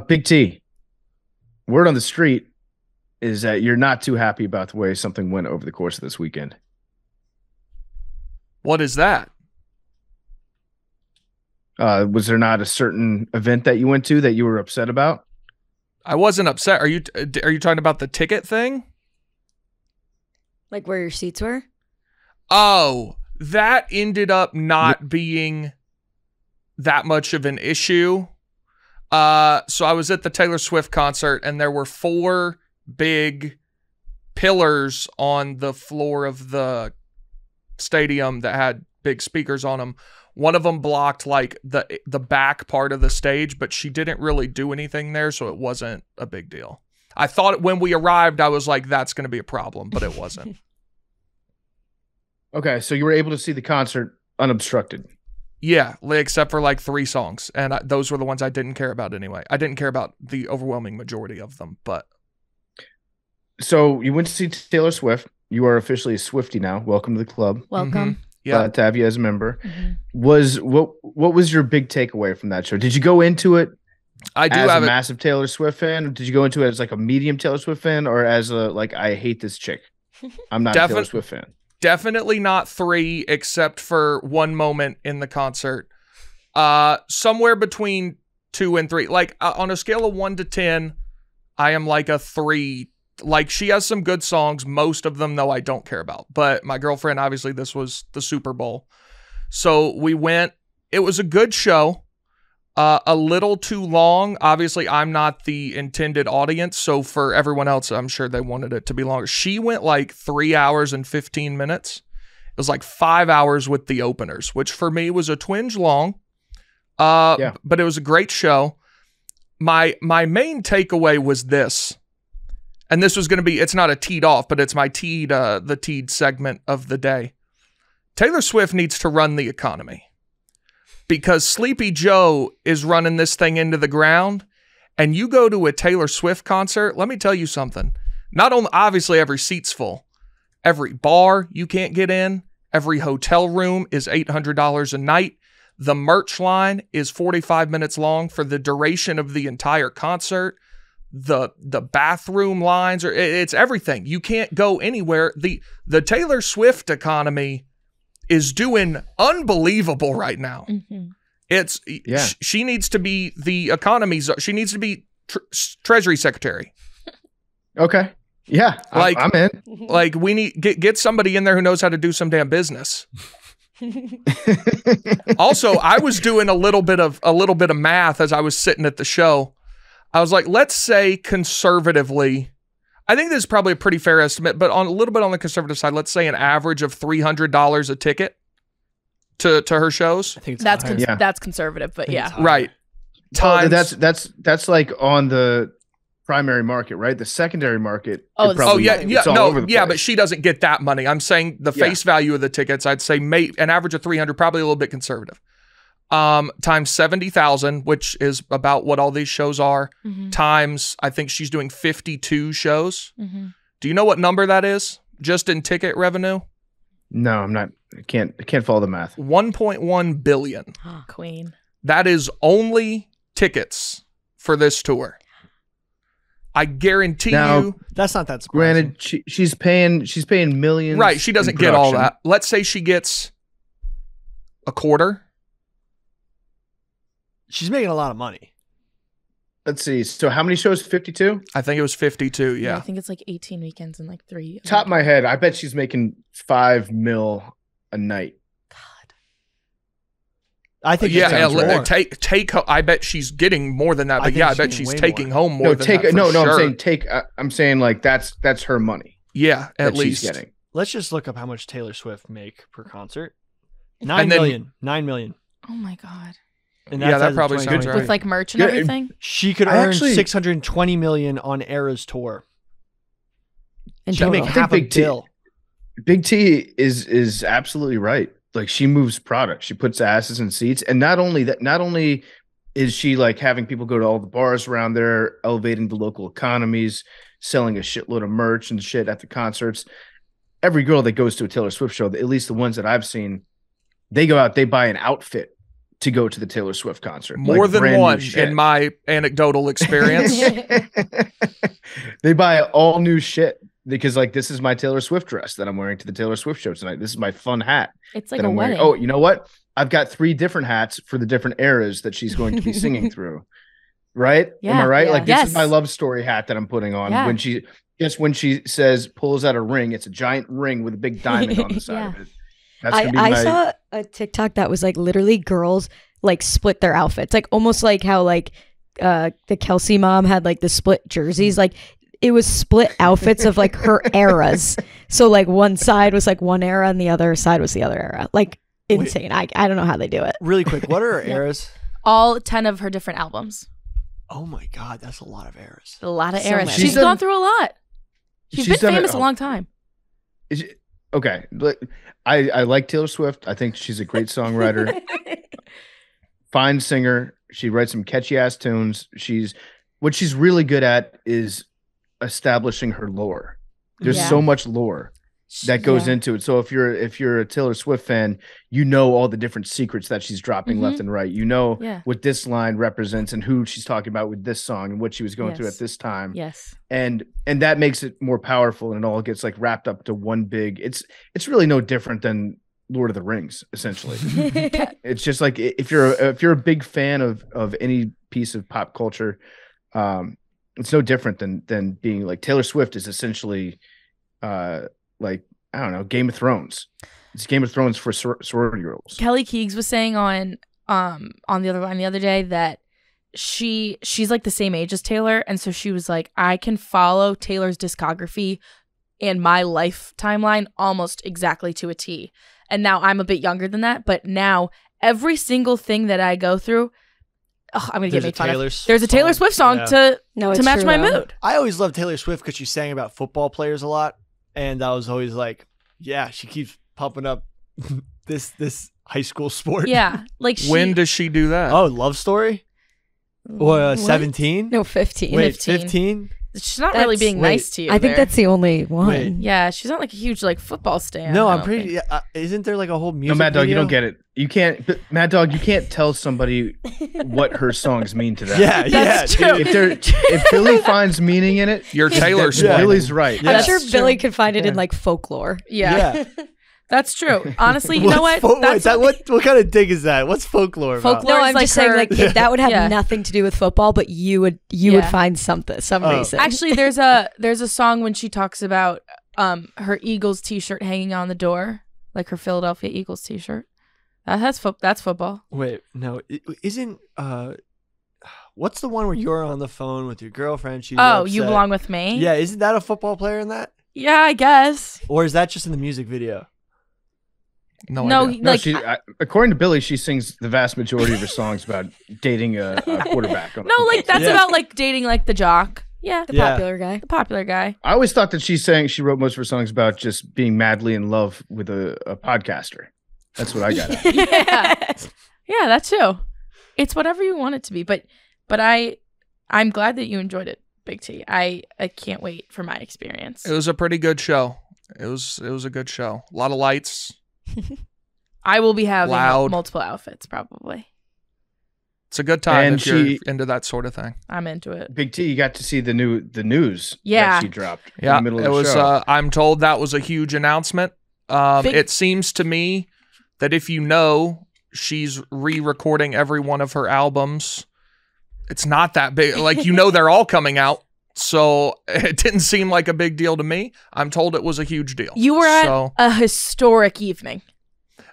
Big T, word on the street is that you're not too happy about the way something went over the course of this weekend. What is that? Was there not a certain event that you went to that you were upset about? I wasn't upset. Are you talking about the ticket thing? Like where your seats were? Oh, that ended up not being that much of an issue. So I was at the Taylor Swift concert, and there were 4 big pillars on the floor of the stadium that had big speakers on them. One of them blocked like the back part of the stage, but she didn't really do anything there, so it wasn't a big deal. I thought when we arrived, I was like, that's going to be a problem, but it wasn't. Okay, so you were able to see the concert unobstructed. Yeah, except for like 3 songs, and those were the ones I didn't care about anyway. I didn't care about the overwhelming majority of them, but... So you went to see Taylor Swift. You are officially a Swiftie now. Welcome to the club. Welcome. Yeah. Glad to have you as a member. What was your big takeaway from that show? Did you go into it as a massive Taylor Swift fan? Or did you go into it as like a medium Taylor Swift fan, or as a like I hate this chick? I'm not a Taylor Swift fan. Definitely not 3, except for one moment in the concert. Somewhere between 2 and 3. Like on a scale of 1 to 10, I am like a 3. Like she has some good songs, most of them though I don't care about. But my girlfriend, obviously this was the Super Bowl. So we went, it was a good show. A little too long. Obviously I'm not the intended audience, so for everyone else, I'm sure they wanted it to be longer. She went like 3 hours and 15 minutes. It was like 5 hours with the openers, which for me was a twinge long. But it was a great show. My main takeaway was this. And this was going to be, it's not a teed off, but it's my the teed segment of the day. Taylor Swift needs to run the economy because Sleepy Joe is running this thing into the ground. And you go to a Taylor Swift concert, let me tell you something. Not only, obviously, every seat's full. Every bar you can't get in. Every hotel room is $800 a night. The merch line is 45 minutes long for the duration of the entire concert. The bathroom lines it's everything. You can't go anywhere. The Taylor Swift economy is doing unbelievable right now. Mm-hmm. She needs to be she needs to be Treasury Secretary. Okay. Yeah. Like I'm in. Like we need get somebody in there who knows how to do some damn business. Also, I was doing a little bit of math as I was sitting at the show. I was like, let's say conservatively, I think this is probably a pretty fair estimate, but on a little bit on the conservative side, let's say an average of $300 a ticket to her shows. I think that's conservative, but yeah. Right. Times, that's like on the primary market, right? The secondary market. But she doesn't get that money. I'm saying the face value of the tickets, I'd say an average of 300, probably a little bit conservative. Times 70,000, which is about what all these shows are, times, I think she's doing 52 shows. Mm-hmm. Do you know what number that is? Just in ticket revenue? No, I'm not. I can't follow the math. 1.1 billion. Queen. That is only tickets for this tour. I guarantee you. That's not that surprising. Granted, she's paying millions. Right. She doesn't get all that. Let's say she gets a quarter. She's making a lot of money. Let's see. So how many shows? 52? I think it was 52. Yeah. I think it's like 18 weekends and like 3. Top of my head, I bet she's making $5 million a night. God. I think I bet she's getting more than that. But I bet she's taking home more than that. I'm saying like that's her money. Yeah, at least. She's getting. Let's just look up how much Taylor Swift make per concert. 9 million. 9 million. Oh my God. And that probably sounds right. With like merch and everything. She could earn $620 million on Era's tour. And she make half a bill. Big T is absolutely right. Like she moves product. She puts asses in seats, and not only is she like having people go to all the bars around there, elevating the local economies, selling a shitload of merch and shit at the concerts. Every girl that goes to a Taylor Swift show, at least the ones that I've seen, they go out, they buy an outfit to go to the Taylor Swift concert. More than one in my anecdotal experience. They buy all new shit because like, this is my Taylor Swift dress that I'm wearing to the Taylor Swift show tonight. This is my fun hat. It's like a wedding. Oh, you know what? I've got 3 different hats for the different eras that she's going to be singing through. Right? Yeah, am I right? yeah. Like, this is my love story hat that I'm putting on Yeah. when she says pulls out a ring. It's a giant ring with a big diamond on the side of it. That's gonna be I saw a TikTok that was like literally girls like split their outfits, like almost like how like the Kelsey mom had like the split jerseys, like it was split outfits of like her eras. So like one side was like one era and the other side was the other era. Like insane. I don't know how they do it. Really quick, what are her eras? All 10 of her different albums. Oh my God, that's a lot of eras. A lot of So eras. many. She's gone through a lot. She's been done famous a long time. Okay, but I like Taylor Swift. I think she's a great songwriter, fine singer. She writes some catchy ass tunes. What she's really good at is establishing her lore. There's so much lore that goes into it. So if you're a Taylor Swift fan, you know all the different secrets that she's dropping left and right. You know what this line represents and who she's talking about with this song and what she was going through at this time. Yes. And that makes it more powerful, and it all gets like wrapped up to one big. It's really no different than Lord of the Rings, essentially. It's just like if you're a big fan of any piece of pop culture, it's no different than being like Taylor Swift is essentially like, I don't know, Game of Thrones. It's Game of Thrones for sorority girls. Kelly Keegs was saying on the other line the other day that she's like the same age as Taylor, and so she was like, I can follow Taylor's discography and my life timeline almost exactly to a T. And now I'm a bit younger than that, but now every single thing that I go through, I'm gonna get made fun of. There's a Taylor Swift song to match my mood. I always loved Taylor Swift because she sang about football players a lot, and I was always like, yeah, she keeps pumping up this high school sport. Yeah, like when does she do that? Oh, Love Story. Or 17? No, 15. Wait, 15? She's not really being nice to you. I think that's the only one. Wait. Yeah, she's not like a huge like football stan. No, I'm pretty. Isn't there like a whole music? No, Mad Dog, video? you don't get it. You can't, Mad Dog. You can't tell somebody what her songs mean to them. Yeah, That's true. If Billy finds meaning in it, You're Taylor Swift. Yeah. Billy's right. I'm sure Billy could find it in like folklore. Yeah. That's true. Honestly, you know what? What kind of dig is that? What's folklore about? Folklore No, is I'm like just saying like that would have nothing to do with football, but you would find some reason. Actually, there's a song when she talks about her Eagles t-shirt hanging on the door, like her Philadelphia Eagles t-shirt. That's football. Wait, no, isn't what's the one where you're on the phone with your girlfriend? She's upset. You Belong With Me? Yeah, isn't that a football player in that? Yeah, I guess. Or is that just in the music video? No, like according to Billy, she sings the vast majority of her songs about dating a quarterback. No, like that's about like dating like the jock. Yeah, the popular guy. The popular guy. I always thought that she wrote most of her songs about just being madly in love with a podcaster. That's what I got. Yeah, that too. It's whatever you want it to be, but I'm glad that you enjoyed it, Big T. I can't wait for my experience. It was a pretty good show. It was a good show. A lot of lights. I will be having Loud. multiple outfits probably. It's a good time And if you're into that sort of thing. I'm into it. Big T, you got to see the news that she dropped in Yeah, the middle of it the was. show. I'm told that was a huge announcement. It seems to me that if you know she's re-recording every one of her albums, it's not that big. Like, you know, they're all coming out. So it didn't seem like a big deal to me. I'm told it was a huge deal. You were at a historic evening.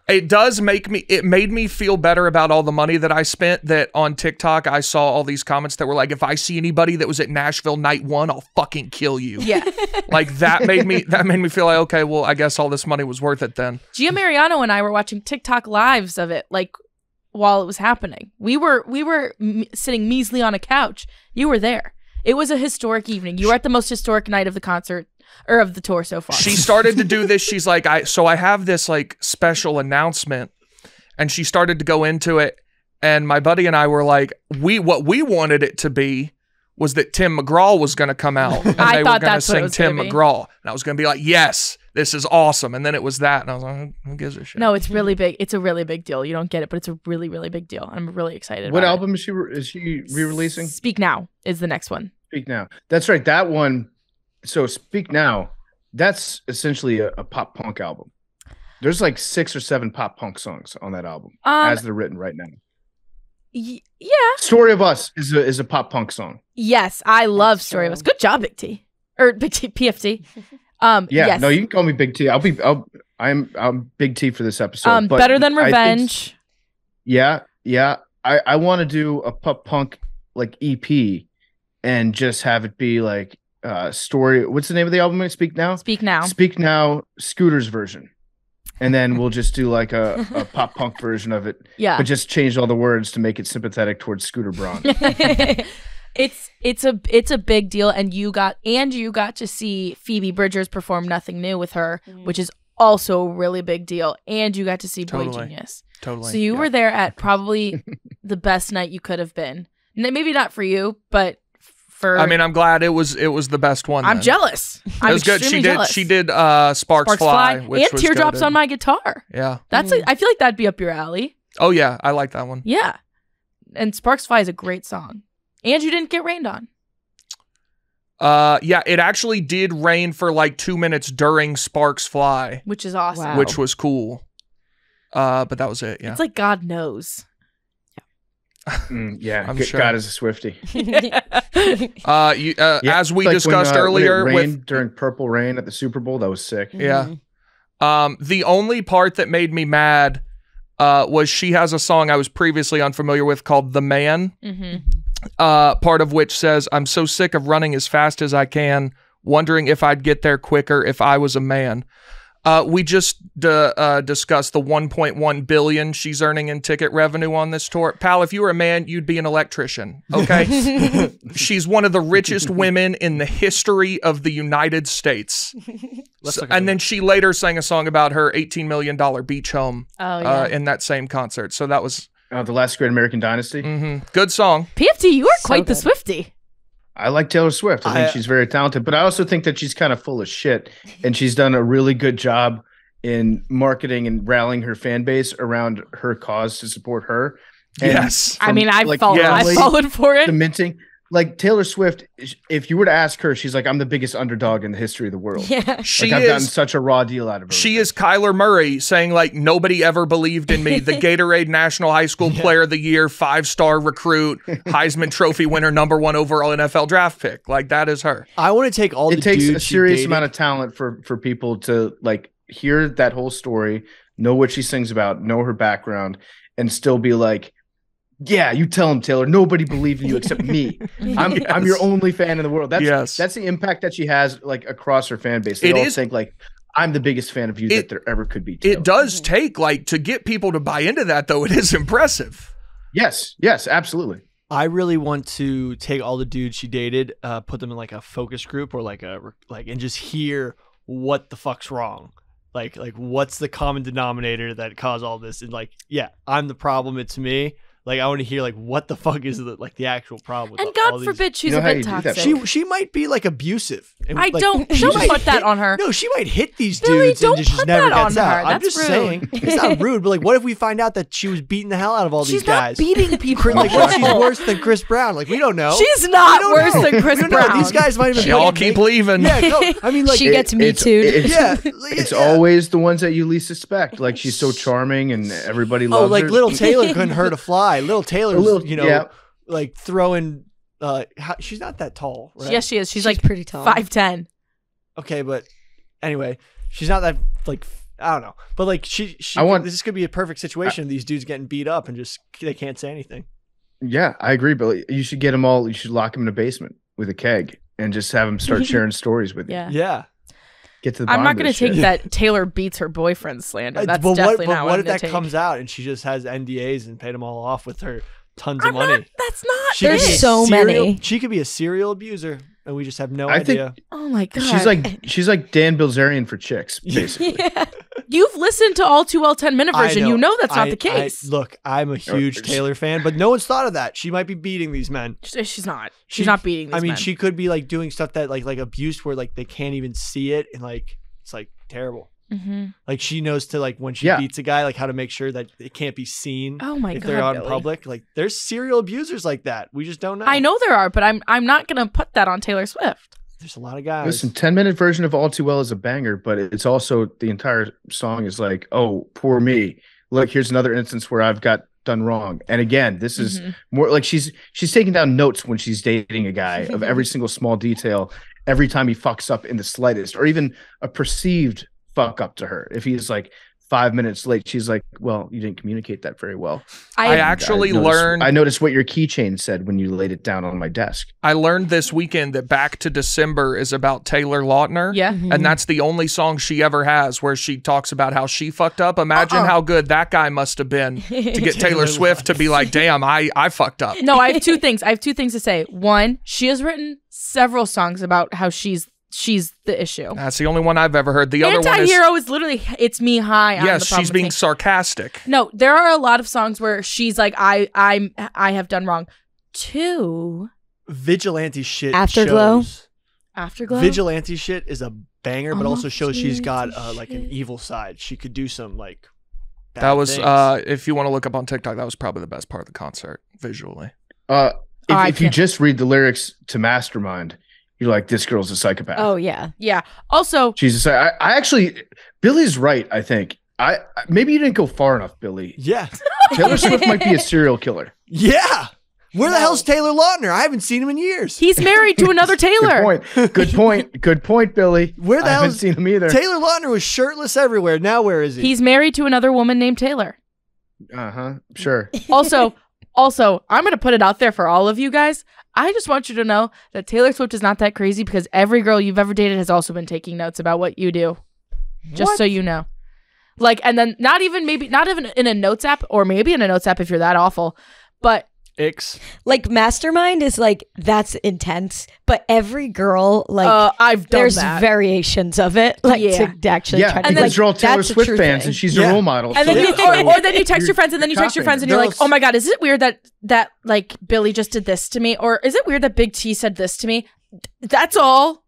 It made me feel better about all the money that I spent. That on TikTok, I saw all these comments that were like, if I see anybody that was at Nashville night 1, I'll fucking kill you. Yeah. Like that made me feel like, okay, well, I guess all this money was worth it then. Gia Mariano and I were watching TikTok lives of it, like while it was happening. We were sitting measly on a couch. You were there. It was a historic evening. You were at the most historic night of the concert or of the tour so far. She started to do this. She's like, I have this like special announcement, and she started to go into it. And my buddy and I were like, what we wanted it to be was that Tim McGraw was going to come out, and they were going to sing Tim McGraw, and I was going to be like, yes, this is awesome. And then it was that. And I was like, who gives a shit? No, it's really big. It's a really big deal. You don't get it, but it's a really, really big deal. I'm really excited What about album is she re-releasing? Speak Now is the next one. Speak Now. That's right. That one. So Speak Now, that's essentially a pop punk album. There's like 6 or 7 pop punk songs on that album as they're written right now. Yeah. Story of Us is a pop punk song. Yes, I love Story of Us. Good job, Big T. Or Big T, PFT. Yeah, yes. No, you can call me Big T. I'm Big T for this episode. But Better Than Revenge. Yeah. I want to do a pop punk like EP and just have it be like story. What's the name of the album? Speak Now. Speak Now. Speak Now. Scooter's version. And then we'll just do like a pop punk version of it. Yeah. But just change all the words to make it sympathetic towards Scooter Braun. It's a big deal, and you got to see Phoebe Bridgers perform Nothing New with her, which is also a really big deal. And you got to see Boy Genius. Totally. So you were there at probably the best night you could have been. Maybe not for you, but I mean, I'm glad it was the best one. I'm jealous. It was good. She did Sparks Fly, which and was Teardrops goated. on My Guitar. Yeah, that's I feel like that'd be up your alley. Oh yeah, I like that one. Yeah, and Sparks Fly is a great song. And you didn't get rained on. Yeah, it actually did rain for like 2 minutes during Sparks Fly, which is awesome. Wow. which was cool. But that was it. Yeah, it's like God knows. Yeah, I'm sure. God is a Swiftie. As we like discussed when earlier, it rained during Purple Rain at the Super Bowl, that was sick. Yeah. The only part that made me mad was she has a song I was previously unfamiliar with called "The Man." Part of which says, "I'm so sick of running as fast as I can, wondering if I'd get there quicker if I was a man." We just discussed the 1.1 billion she's earning in ticket revenue on this tour. Pal, if you were a man, you'd be an electrician. Okay, she's one of the richest women in the history of the United States. And then she later sang a song about her $18 million beach home in that same concert. So that was The Last Great American Dynasty. Good song. PFT, you are quite the Swiftie. I like Taylor Swift. I think she's very talented, but I also think that she's kind of full of shit, and she's done a really good job in marketing and rallying her fan base around her cause to support her. And yes. I mean, I've fallen for it. The minting. Like Taylor Swift, if you were to ask her, she's like, I'm the biggest underdog in the history of the world. Yeah. I've gotten such a raw deal out of her. She is Kyler Murray saying like, nobody ever believed in me. The Gatorade National High School Player of the Year, 5-star recruit, Heisman Trophy winner, #1 overall NFL draft pick. Like that is her. I want to take all the dudes. It takes a serious amount of talent for people to like hear that whole story, know what she sings about, know her background, and still be like, yeah, you tell him, Taylor. Nobody believed in you except me. I'm your only fan in the world. That's the impact that she has like across her fan base. They all think like, I'm the biggest fan of you that there ever could be. Taylor. It does take like to get people to buy into that though. It is impressive. Yes, absolutely. I really want to take all the dudes she dated, put them in like a focus group or and just hear what the fuck's wrong. Like what's the common denominator that caused all this? And like, yeah, I'm the problem. It's me. Like I want to hear like what the fuck is the actual problem with and God forbid she's a bit toxic. She might be like abusive. And, I don't put that on her. No, she might hit these dudes and just never gets out. I'm just saying it's not rude, but like what if we find out that she was beating the hell out of all these guys? She's not beating people. Like what if she's worse than Chris Brown? Like we don't know. She's not worse than Chris Brown. These guys might have been. Y'all keep leaving. Yeah, no, I mean like she gets me too. It's always the ones that you least suspect. Like she's so charming and everybody loves her. Oh, like little Taylor couldn't hurt a fly. Little Taylor's like throwing. She's not that tall, right? Yes, she is. She's like pretty tall, 5'10". Okay, but anyway, she's not that like I don't know, but like this could be a perfect situation. These dudes getting beat up and just they can't say anything. Yeah, I agree, but you should get them all. You should lock them in a basement with a keg and just have them start sharing stories with you. Yeah. Get to the I'm not going to take that Taylor beats her boyfriend slander. That's definitely not what I'm if that take. comes out and she just has NDAs and paid them all off with her tons of money? That's not. There's so many. She could be a serial abuser, and we just have no idea. Oh my God. She's like Dan Bilzerian for chicks, basically. Yeah. You've listened to All Too Well 10-minute version. You know that's not the case. Look, I'm a huge Taylor fan, but no one's thought of that. She might be beating these men. She's not. She's not beating these men. I mean, she could be like doing stuff that like abuse where like they can't even see it, and like it's like terrible. Mm-hmm. Like she knows to like when she beats a guy, like how to make sure that it can't be seen. Oh my if God, they're out in Billy. public. Like there's serial abusers like that. We just don't know. I know there are, but I'm not gonna put that on Taylor Swift. There's a lot of guys. Listen, 10-minute version of All Too Well is a banger, but it's also the entire song is like, oh, poor me. Look, here's another instance where I've got done wrong. And again, this is more like she's taking down notes when she's dating a guy of every single small detail, every time he fucks up in the slightest, or even a perceived fuck up to her. If he's like 5 minutes late, she's like, well, you didn't communicate that very well. I actually learned. I noticed what your keychain said when you laid it down on my desk. I learned this weekend that Back to December is about Taylor Lautner. Yeah. And that's the only song she ever has where she talks about how she fucked up. Imagine how good that guy must have been to get Taylor Swift to be like, damn, I fucked up. No, I have two things. I have two things to say. One, she has written several songs about how she's the issue. That's the only one I've ever heard. The other one Anti-Hero is literally It's Me High. Yes, she's being sarcastic. No, there are a lot of songs where she's like, I have done wrong. Two, vigilante shit. Afterglow. Afterglow. Vigilante shit is a banger, but also shows she's got like an evil side. She could do some like bad that was things. If you want to look up on TikTok, that was probably the best part of the concert visually. If you just read the lyrics to Mastermind, you're like, this girl's a psychopath. Oh yeah. Yeah. Also, Jesus, I actually, Billy's right. I think maybe you didn't go far enough, Billy. Yeah. Taylor Swift might be a serial killer. Yeah. Where the hell's Taylor Lautner? I haven't seen him in years. he's married to another Taylor. Good point, Billy. Where the I hell haven't seen him either. Taylor Lautner was shirtless everywhere. Now where is he? He's married to another woman named Taylor. Sure. Also, I'm going to put it out there for all of you guys. I just want you to know that Taylor Swift is not that crazy because every girl you've ever dated has also been taking notes about what you do. Just so you know. Like, and then not even in a notes app, or maybe in a notes app if you're that awful, but like Mastermind is like, that's intense, but every girl, like I've done there's that. variations of it, like to actually try to and like, these are all Taylor that's a Swift true fans, thing. and she's a role model. And so then or then you text your friends, and then you text your friends, and you're like, Girls- oh my God, is it weird that like Billy just did this to me? Or is it weird that Big T said this to me? That's all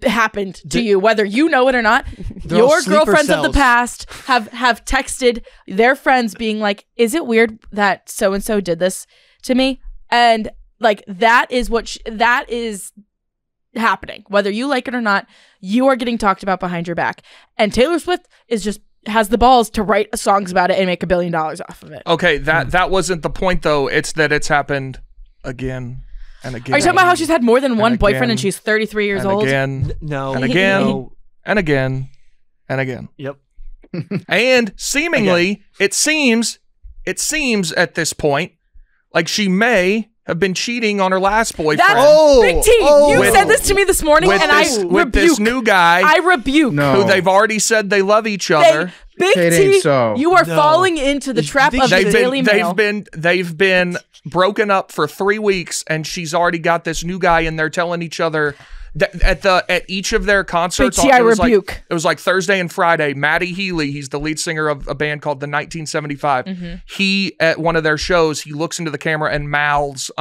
happened to you, whether you know it or not. Your girlfriends of the past have texted their friends being like, is it weird that so-and-so did this to me? And like, that is that is happening. Whether you like it or not, you are getting talked about behind your back. And Taylor Swift has the balls to write songs about it and make $1 billion off of it. Okay, that wasn't the point though. It's that it's happened again and again. Are you talking about how she's had more than one boyfriend and she's 33 years old? Again, no. And again, and again, and again. Yep. And seemingly, it seems at this point like she may have been cheating on her last boyfriend. Big T, you said this to me this morning, and I rebuke. With this new guy. I rebuke. Who they've already said they love each other. Big T, you are falling into the trap of the Daily Mail. They've been broken up for 3 weeks, and she's already got this new guy, and they're telling each other at each of their concerts. Big T, I rebuke. It was like Thursday and Friday. Matty Healy, he's the lead singer of a band called the 1975. He, at one of their shows, he looks into the camera and mouths,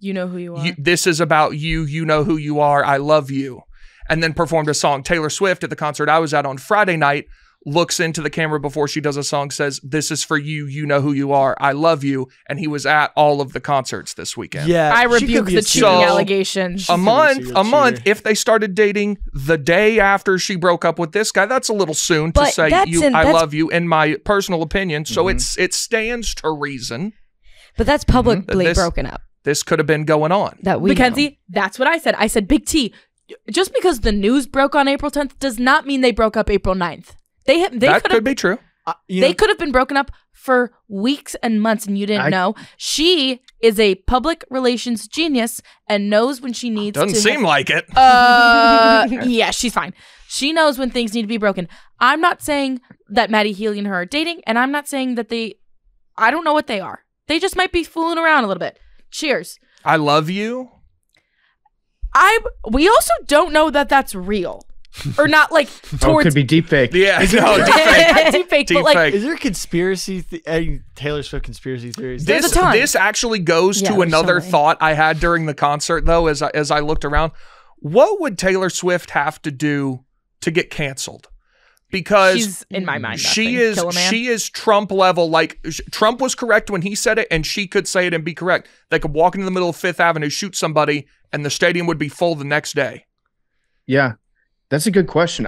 you know who you are. This is about you. You know who you are. I love you. And then performed a song. Taylor Swift at the concert I was at on Friday night looks into the camera before she does a song, says, this is for you. You know who you are. I love you. And he was at all of the concerts this weekend. Yeah. I rebuke the cheating allegations. A month, if they started dating the day after she broke up with this guy, that's a little soon to say I love you, in my personal opinion. So it stands to reason. But that's publicly broken up. This could have been going on. Mackenzie, that's what I said. I said, Big T, just because the news broke on April 10th does not mean they broke up April 9th. That could be true. They could have been broken up for weeks and months, and you didn't know. She is a public relations genius and knows when she needs to. Doesn't seem like it. Yeah, she's fine. She knows when things need to be broken. I'm not saying that Matty Healy and her are dating, and I'm not saying that I don't know what they are. They just might be fooling around a little bit. Cheers. I love you. We also don't know that that's real. Or not, like, towards... could be deep fake. Yeah, no, deep fake. But like... Is there conspiracy... Taylor Swift conspiracy theories? There's a ton. This actually goes to another thought I had during the concert, though, as I looked around. What would Taylor Swift have to do to get canceled? because she's in my mind. She is Trump level. Like Trump was correct when he said it, and she could say it and be correct. They could walk into the middle of Fifth Avenue, shoot somebody, and the stadium would be full the next day. Yeah, that's a good question.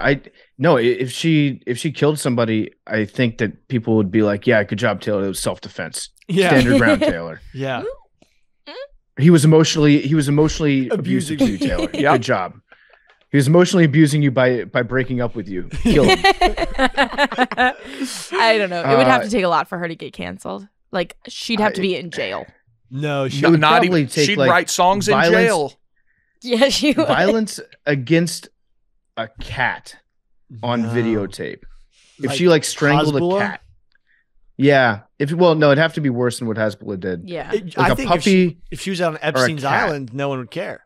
If she killed somebody, I think that people would be like, "Yeah, good job, Taylor. It was self-defense. Yeah, standard ground, Taylor." Yeah, he was emotionally abusive to you, Taylor. Yep. Good job. He was emotionally abusing you by breaking up with you. Kill him. I don't know. It would have to take a lot for her to get canceled. Like she'd have to be in jail. No, she would not even. She'd write songs in jail. Yeah, she would. Violence against a cat on videotape. If she strangled Hezbollah? a cat. Yeah. It'd have to be worse than what Hezbollah did. Yeah. I think puppy if she was on Epstein's Island, no one would care.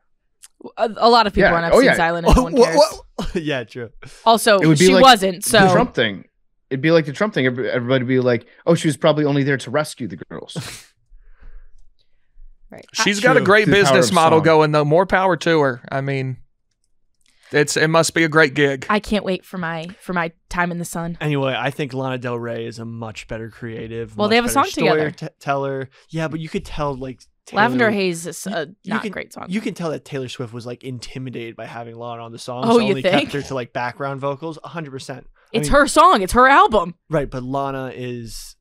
A lot of people on Epstein's Island and no one cares. Yeah, true. Also, it would be she wasn't, so. The Trump thing. It'd be like the Trump thing. Everybody would be like, oh, she was probably only there to rescue the girls. Right. She's got a great business model going, though. More power to her. I mean, it must be a great gig. I can't wait for my time in the sun. Anyway, I think Lana Del Rey is a much better creative. Well, they have a song together. Teller. Yeah, but you could tell Taylor, Lavender Haze is a great song. You can tell that Taylor Swift was intimidated by having Lana on the song. Oh, so you only think? kept her to background vocals 100%. It's her song. It's her album. Right, but Lana is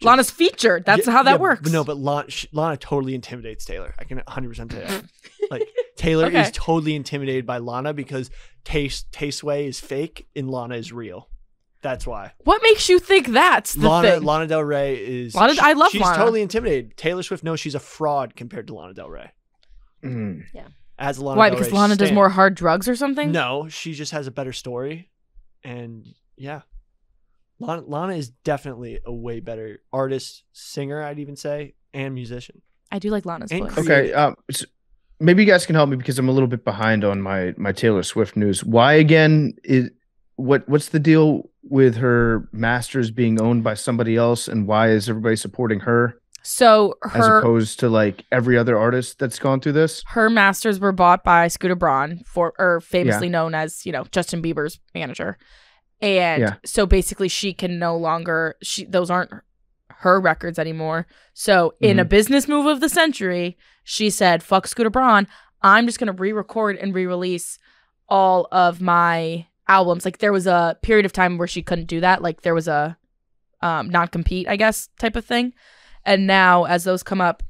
Lana's featured. That's how that works. No, but Lana totally intimidates Taylor. I can 100% say that. Taylor is totally intimidated by Lana because Tay-Sway is fake and Lana is real. That's why. What makes you think that's the thing? Lana Del Rey is. I love she's Lana. She's totally intimidated. Taylor Swift knows she's a fraud compared to Lana Del Rey. Yeah. As Lana Why? Del Because Rey Lana does more hard drugs or something? No, she just has a better story, and yeah, Lana is definitely a way better artist, singer, I'd even say, and musician. I do like Lana's voice. Okay. So maybe you guys can help me because I'm a little bit behind on my Taylor Swift news. Why again is what's the deal with her masters being owned by somebody else, and why is everybody supporting her? So as opposed to every other artist that's gone through this, her masters were bought by Scooter Braun, famously known as Justin Bieber's manager, and so basically she can no longer those aren't her records anymore. So in a business move of the century, she said, "Fuck Scooter Braun, I'm just gonna re-record and re-release all of my albums." There was a period of time where she couldn't do that. There was a non-compete, I guess, type of thing. And now as those come up,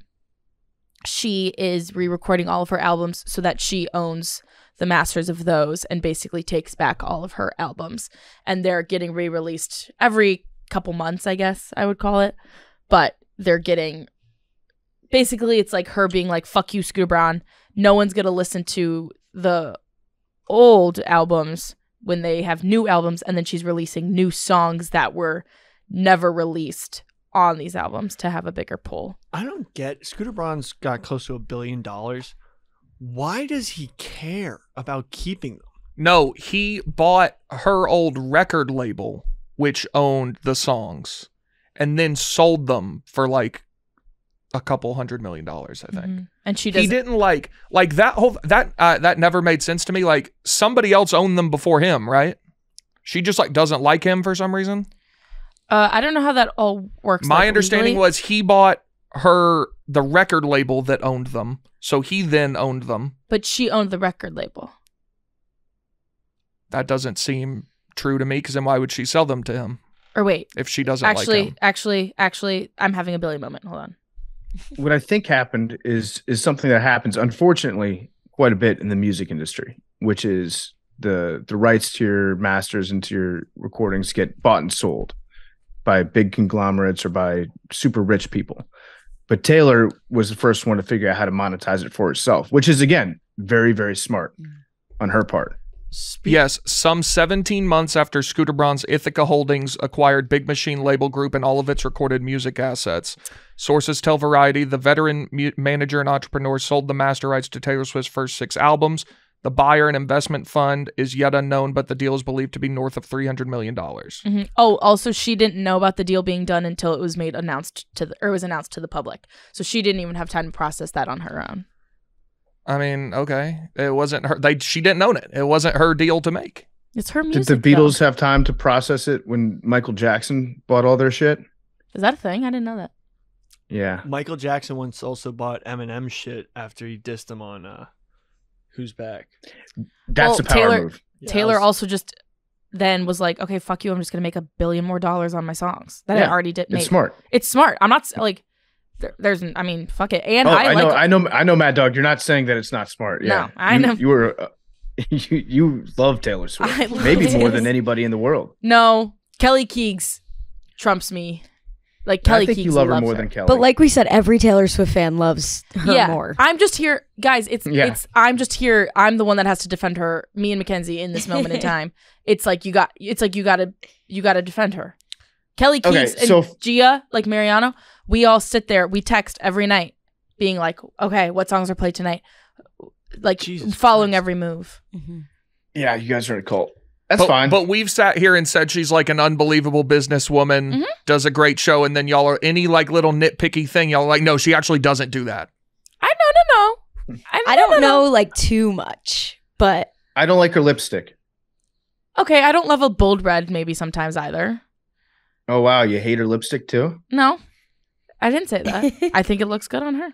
she is re-recording all of her albums so that she owns the masters of those and basically takes back all of her albums. And they're getting re-released every couple months, I guess I would call it. But they're getting, basically it's her being fuck you, Scooter Braun. No one's going to listen to the old albums when they have new albums, and then she's releasing new songs that were never released on these albums to have a bigger pull. I don't get Scooter Braun's got close to $1 billion. Why does he care about keeping them? No, he bought her old record label, which owned the songs, and then sold them for a couple $100 million, I think. Mm-hmm. And he didn't like that never made sense to me. Somebody else owned them before him, right? She just doesn't like him for some reason. I don't know how that all works. My understanding was he bought her the record label that owned them, so he then owned them. But she owned the record label. That doesn't seem true to me, because then why would she sell them to him? Or wait, if she doesn't like him. Actually, I'm having a Billy moment. Hold on. What I think happened is something that happens, unfortunately, quite a bit in the music industry, which is the rights to your masters and to your recordings get bought and sold by big conglomerates or by super rich people. But Taylor was the first one to figure out how to monetize it for herself, which is, again, very, very smart on her part. Yes, some 17 months after Scooter Braun's Ithaca Holdings acquired Big Machine Label Group and all of its recorded music assets. Sources tell Variety the veteran manager and entrepreneur sold the master rights to Taylor Swift's first 6 albums. The buyer and investment fund is yet unknown, but the deal is believed to be north of $300 million. Mm-hmm. Oh, also, she didn't know about the deal being done until it was announced to the public. So she didn't even have time to process that on her own. I mean, okay, it wasn't her. She didn't own it. It wasn't her deal to make. It's her music. Did the Beatles have time to process it when Michael Jackson bought all their shit? Is that a thing? I didn't know that. Yeah. Michael Jackson once also bought Eminem shit after he dissed him on Who's Back. That's a power move. Taylor also just then was like, okay, fuck you. I'm just going to make $1 billion more on my songs that I already did. It's smart. It's smart. I'm not like, I mean, fuck it. And I know, Mad Dog. You're not saying that it's not smart. Yeah. No, I know. You were, you love Taylor Swift. Maybe more than anybody in the world. No, Kelly Keegs trumps me. Like Kelly I think Keegs, you love her more than Kelly. But like we said, every Taylor Swift fan loves her more. I'm just here, guys. I'm just here. I'm the one that has to defend her. Me and Mackenzie in this moment in time. It's like you got to defend her. Kelly Keys and Gia, like Mariano, we all sit there. We text every night, being like, okay, what songs are played tonight? Like following every move. Mm-hmm. Yeah, you guys are a cult. That's fine. But we've sat here and said she's like an unbelievable businesswoman, does a great show, and then y'all are any like little nitpicky thing, y'all are like, no, she actually doesn't do that. No. I don't know like too much, but I don't like her lipstick. Okay, I don't love a bold red maybe sometimes either. Oh wow, you hate her lipstick too? No, I didn't say that. I think it looks good on her.